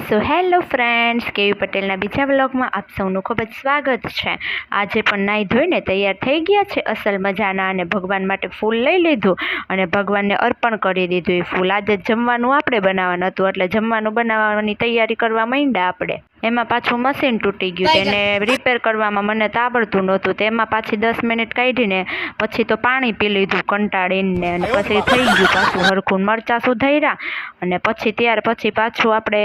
So hello friends, કેવી પટેલના બીજા વ્લોગમાં આપ સૌનું ખૂબ જ સ્વાગત છે। આજે પણ નાહી ધોઈને તૈયાર થઈ ગયા છે અસલ મજાના, અને ભગવાન માટે ફૂલ લઈ લીધું અને ભગવાનને અર્પણ કરી દીધું એ ફૂલ। આજે જમવાનું આપણે બનાવવાનું હતું, એટલે જમવાનું બનાવવાની તૈયારી કરવા માંડ્યા આપણે। એમાં પાછું મશીન તૂટી ગયું, તેને રિપેર કરવામાં મને તો આવડતું નહોતું, તેમાં પાછી 10 મિનિટ કાઢીને પછી તો પાણી પી લીધું કંટાળીને, અને પછી થઈ ગયું પાછું હરખું। મરચાં સુધાર્યા અને પછી ત્યાર પછી પાછું આપણે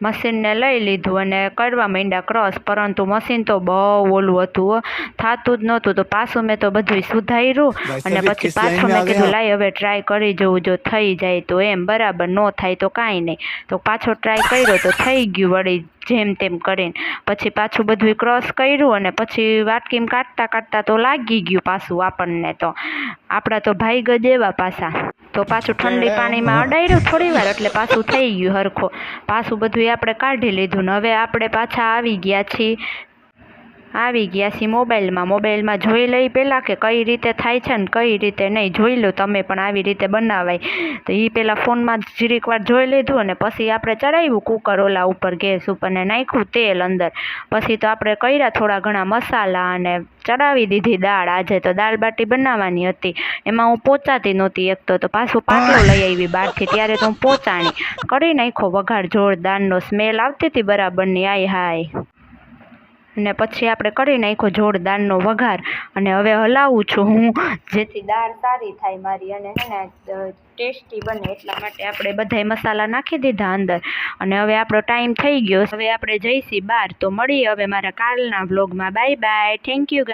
મશીનને લઈ લીધું અને કરવા માંડ્યા ક્રોસ, પરંતુ મશીન તો બહુ ઓલું હતું, થતું જ નહોતું। તો પાછું મેં તો બધું સુધાર્યું અને પછી પાછું મેં કીધું લાઈ હવે ટ્રાય કરી જોઉં, જો થઈ જાય તો એમ, બરાબર ન થાય તો કાંઈ નહીં। તો પાછો ટ્રાય કર્યો તો થઈ ગયું વળી જેમ તેમ કરીને। પછી પાછું બધું ક્રોસ કર્યું અને પછી વાટકીમાં કાઢતા કાઢતા તો લાગી ગયું પાછું આપણને, તો આપણા તો ભાઈ ગજ એવા પાછા। તો પાછું ઠંડી પાણીમાં અડાડ્યું થોડી વાર એટલે પાછું થઈ ગયું હરખું, પાછું બધું આપણે કાઢી લીધું ને હવે આપણે પાછા આવી ગયા છીએ મોબાઈલમાં જોઈ લઈ પહેલાં કે કઈ રીતે થાય છે ને કઈ રીતે નહીં, જોઈ લો તમે પણ આવી રીતે બનાવાય। તો એ પહેલાં ફોનમાં જરીક વાર જોઈ લીધું અને પછી આપણે ચડાવ્યું કુકર ઓલા ઉપર ગેસ ઉપર ને નાખ્યું તેલ અંદર, પછી તો આપણે કર્યા થોડા ઘણા મસાલા અને ચડાવી દીધી દાળ। આજે તો દાળ બાટી બનાવવાની હતી, એમાં હું પહોંચાતી નહોતી એક તો પાછું પાટલો લઈ આવી બહારથી, ત્યારે તો હું પહોંચાણી કરી નાખ્યો વઘાર જોરદારનો, સ્મેલ આવતી હતી બરાબરની, આય હાય। અને પછી આપણે કરી નાખ્યો જોરદારનો વઘાર અને હવે હલાવું છું હું, જેથી દાળ સારી થાય મારી અને ટેસ્ટી બને, એટલા માટે આપણે બધાય મસાલા નાખી દીધા અંદર। અને હવે આપણો ટાઈમ થઈ ગયો, હવે આપણે જઈશી બહાર। તો મળીએ હવે મારા કાલના વ્લોગમાં, બાય બાય, થેન્ક યુ।